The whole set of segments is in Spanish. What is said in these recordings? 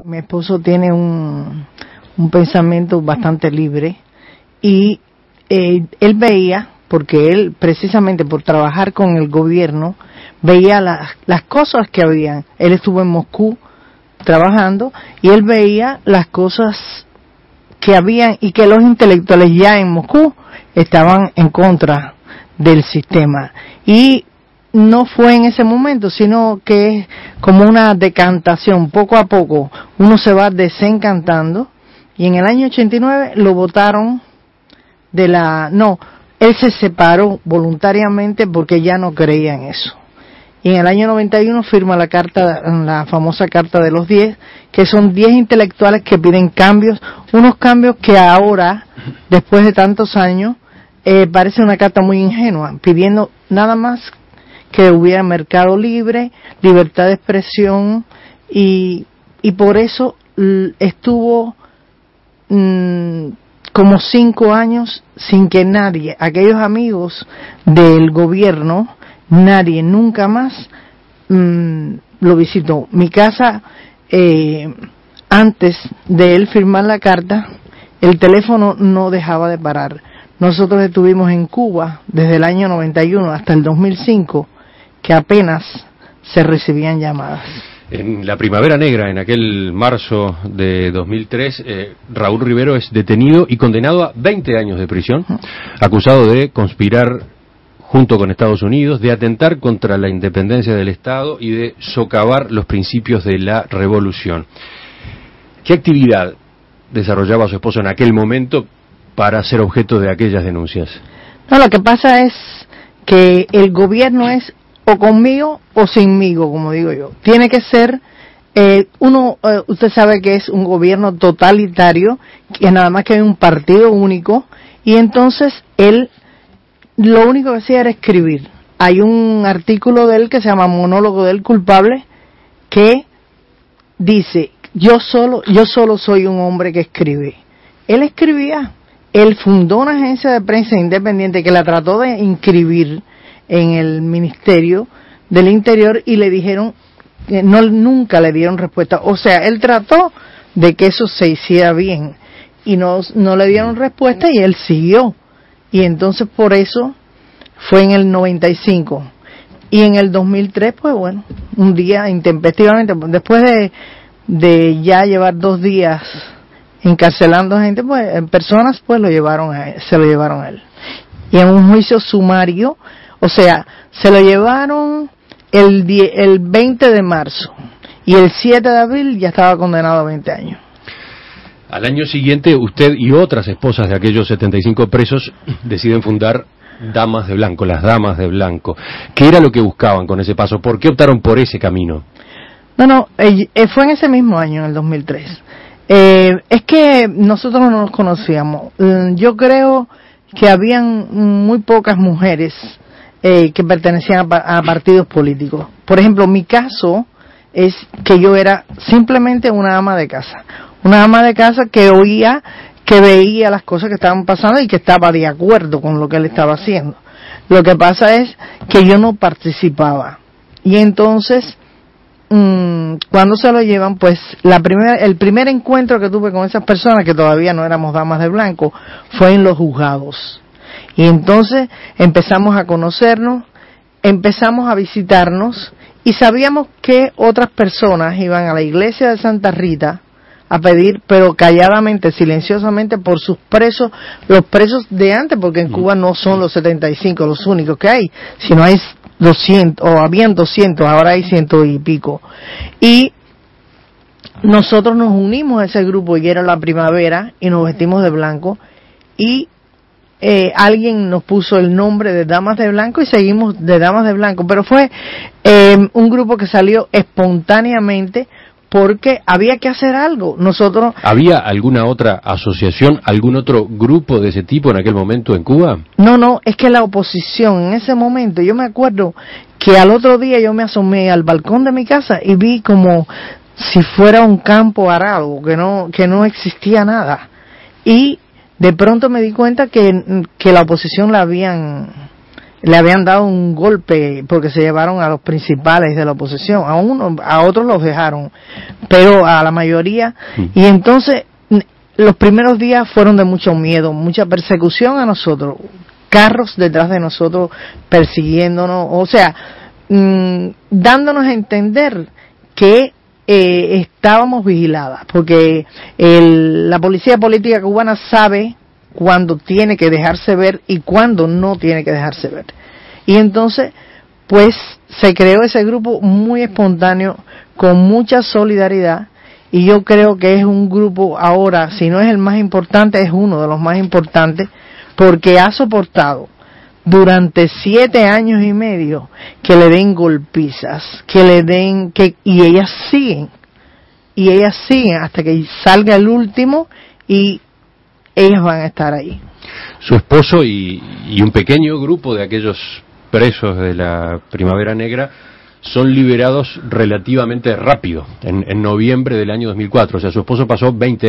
Mi esposo tiene un pensamiento bastante libre y él veía, porque él precisamente por trabajar con el gobierno, veía las cosas que habían. Él estuvo en Moscú trabajando y él veía las cosas que habían y que los intelectuales ya en Moscú estaban en contra del sistema. Y no fue en ese momento, sino que es como una decantación, poco a poco uno se va desencantando, y en el año 89 lo votaron él se separó voluntariamente porque ya no creía en eso. Y en el año 91 firma la famosa Carta de los 10, que son 10 intelectuales que piden cambios, unos cambios que ahora, después de tantos años, parece una carta muy ingenua, pidiendo nada más que hubiera mercado libre, libertad de expresión, y por eso estuvo como 5 años sin que nadie, aquellos amigos del gobierno, nadie nunca más lo visitó. Mi casa, antes de él firmar la carta, el teléfono no dejaba de parar. Nosotros estuvimos en Cuba desde el año 91 hasta el 2005, que apenas se recibían llamadas. En la Primavera Negra, en aquel marzo de 2003, Raúl Rivero es detenido y condenado a 20 años de prisión, acusado de conspirar junto con Estados Unidos, de atentar contra la independencia del Estado y de socavar los principios de la revolución. ¿Qué actividad desarrollaba su esposo en aquel momento para ser objeto de aquellas denuncias? No, lo que pasa es que el gobierno es o conmigo o sinmigo, como digo yo. Tiene que ser usted sabe que es un gobierno totalitario, que nada más que hay un partido único, y entonces él lo único que hacía era escribir. Hay un artículo de él que se llama Monólogo del culpable, que dice, yo solo soy un hombre que escribe. Él escribía. Él fundó una agencia de prensa independiente que la trató de inscribir en el Ministerio del Interior y le dijeron que nunca le dieron respuesta. O sea, él trató de que eso se hiciera bien y no le dieron respuesta, y él siguió. Y entonces por eso fue en el 95. Y en el 2003, pues bueno, un día intempestivamente, después de ya llevar 2 días encarcelando a gente, pues en personas, pues se lo llevaron a él. Y en un juicio sumario, o sea, se lo llevaron el 20 de marzo y el 7 de abril ya estaba condenado a 20 años. Al año siguiente, usted y otras esposas de aquellos 75 presos deciden fundar Damas de Blanco, las Damas de Blanco. ¿Qué era lo que buscaban con ese paso? ¿Por qué optaron por ese camino? Fue en ese mismo año, en el 2003. Es que nosotros no nos conocíamos. Yo creo que habían muy pocas mujeres que pertenecían a partidos políticos. Por ejemplo, mi caso es que yo era simplemente una ama de casa. Una ama de casa que oía, que veía las cosas que estaban pasando y que estaba de acuerdo con lo que él estaba haciendo. Lo que pasa es que yo no participaba. Y entonces, cuando se lo llevan, pues el primer encuentro que tuve con esas personas, que todavía no éramos damas de blanco, fue en los juzgados. Y entonces empezamos a conocernos, empezamos a visitarnos, y sabíamos que otras personas iban a la iglesia de Santa Rita a pedir, pero calladamente, silenciosamente, por sus presos, los presos de antes, porque en Cuba no son los 75 los únicos que hay, sino hay 200, o habían 200, ahora hay 100 y pico. Y nosotros nos unimos a ese grupo, y era la primavera, y nos vestimos de blanco, y alguien nos puso el nombre de Damas de Blanco y seguimos de Damas de Blanco, pero fue un grupo que salió espontáneamente porque había que hacer algo. Nosotros... ¿Había alguna otra asociación, algún otro grupo de ese tipo en aquel momento en Cuba? No, es que la oposición en ese momento, yo me acuerdo que al otro día yo me asomé al balcón de mi casa y vi como si fuera un campo arado, que no existía nada. Y de pronto me di cuenta que la oposición la habían le habían dado un golpe porque se llevaron a los principales de la oposición, a otros los dejaron, pero a la mayoría, y entonces los primeros días fueron de mucho miedo, mucha persecución a nosotros, carros detrás de nosotros persiguiéndonos, o sea, dándonos a entender que estábamos vigiladas, porque la policía política cubana sabe cuándo tiene que dejarse ver y cuándo no tiene que dejarse ver. Y entonces, pues, se creó ese grupo muy espontáneo, con mucha solidaridad, y yo creo que es un grupo ahora, si no es el más importante, es uno de los más importantes, porque ha soportado durante 7 años y medio que le den golpizas, y ellas siguen hasta que salga el último, y ellas van a estar ahí. Su esposo y un pequeño grupo de aquellos presos de la Primavera Negra son liberados relativamente rápido, en noviembre del año 2004. O sea, su esposo pasó 20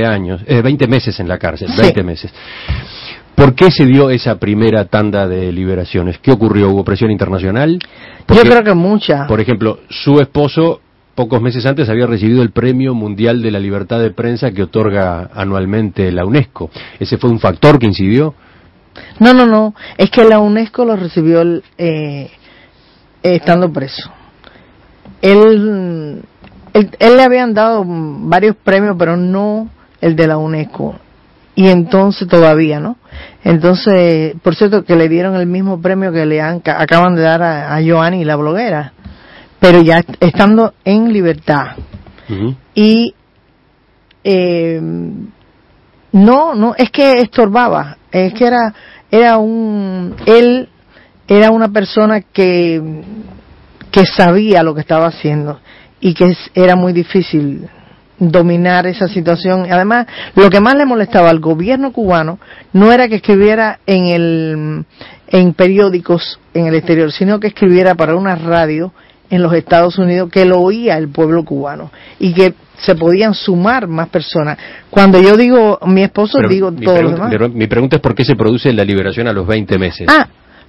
meses en la cárcel, sí. 20 meses. ¿Por qué se dio esa primera tanda de liberaciones? ¿Qué ocurrió? ¿Hubo presión internacional? Porque, yo creo que mucha. Por ejemplo, su esposo, pocos meses antes, había recibido el Premio Mundial de la Libertad de Prensa que otorga anualmente la UNESCO. ¿Ese fue un factor que incidió? No. Es que la UNESCO lo recibió estando preso. Él le habían dado varios premios, pero no el de la UNESCO. Y entonces todavía, ¿no? Entonces, por cierto, que le dieron el mismo premio que le acaban de dar a Joanny, la bloguera, pero ya estando en libertad. Uh-huh. Y no, es que estorbaba, es que él era una persona que sabía lo que estaba haciendo y que era muy difícil dominar esa situación. Además, lo que más le molestaba al gobierno cubano no era que escribiera en periódicos en el exterior, sino que escribiera para una radio en los Estados Unidos que lo oía el pueblo cubano y que se podían sumar más personas. Cuando yo digo mi esposo, digo todos los demás. Mi pregunta es por qué se produce la liberación a los 20 meses.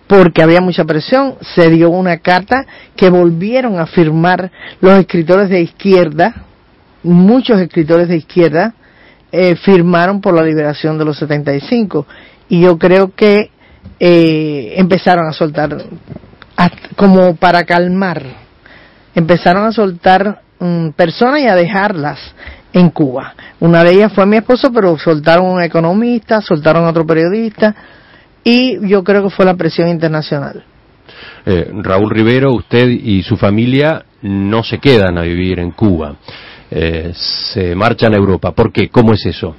Porque había mucha presión. Se dio una carta que volvieron a firmar los escritores de izquierda. Muchos escritores de izquierda firmaron por la liberación de los 75, y yo creo que empezaron a soltar, como para calmar, empezaron a soltar personas y a dejarlas en Cuba. Una de ellas fue mi esposo, pero soltaron a un economista, soltaron a otro periodista, y yo creo que fue la presión internacional. Raúl Rivero, usted y su familia no se quedan a vivir en Cuba. Se marchan a Europa. ¿Por qué? ¿Cómo es eso?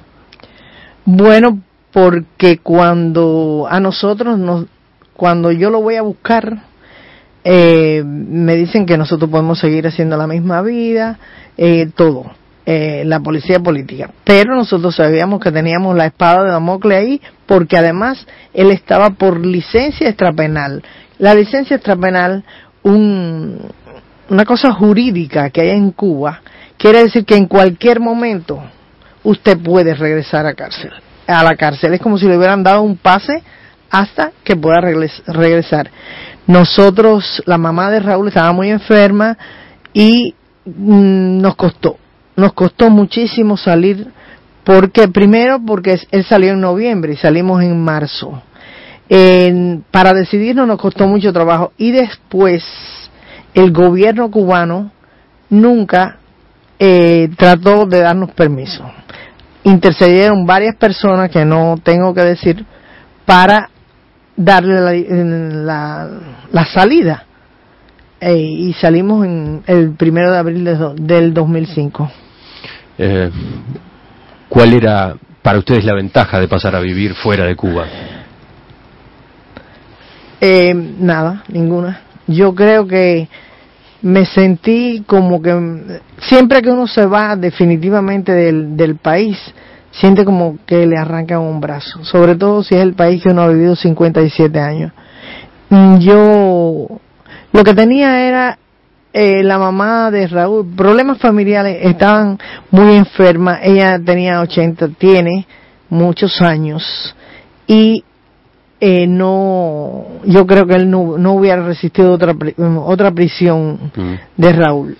Bueno, porque cuando yo lo voy a buscar, me dicen que nosotros podemos seguir haciendo la misma vida, todo, la policía política. Pero nosotros sabíamos que teníamos la espada de Damocles ahí, porque además él estaba por licencia extrapenal. La licencia extrapenal, una cosa jurídica que hay en Cuba, quiere decir que en cualquier momento usted puede regresar a la cárcel. Es como si le hubieran dado un pase hasta que pueda regresar. Nosotros, la mamá de Raúl estaba muy enferma y nos costó muchísimo salir, porque él salió en noviembre y salimos en marzo. Para decidirnos nos costó mucho trabajo, y después el gobierno cubano nunca trató de darnos permiso. Intercedieron varias personas que no tengo que decir para darle la salida, y salimos en el 1 de abril del 2005. ¿Cuál era para ustedes la ventaja de pasar a vivir fuera de Cuba? Nada, ninguna. Yo creo que me sentí como que siempre que uno se va definitivamente del país, siente como que le arrancan un brazo, sobre todo si es el país que uno ha vivido 57 años. Yo lo que tenía era la mamá de Raúl, problemas familiares, estaban muy enferma, ella tiene muchos años, y no, yo creo que él no hubiera resistido otra prisión de Raúl.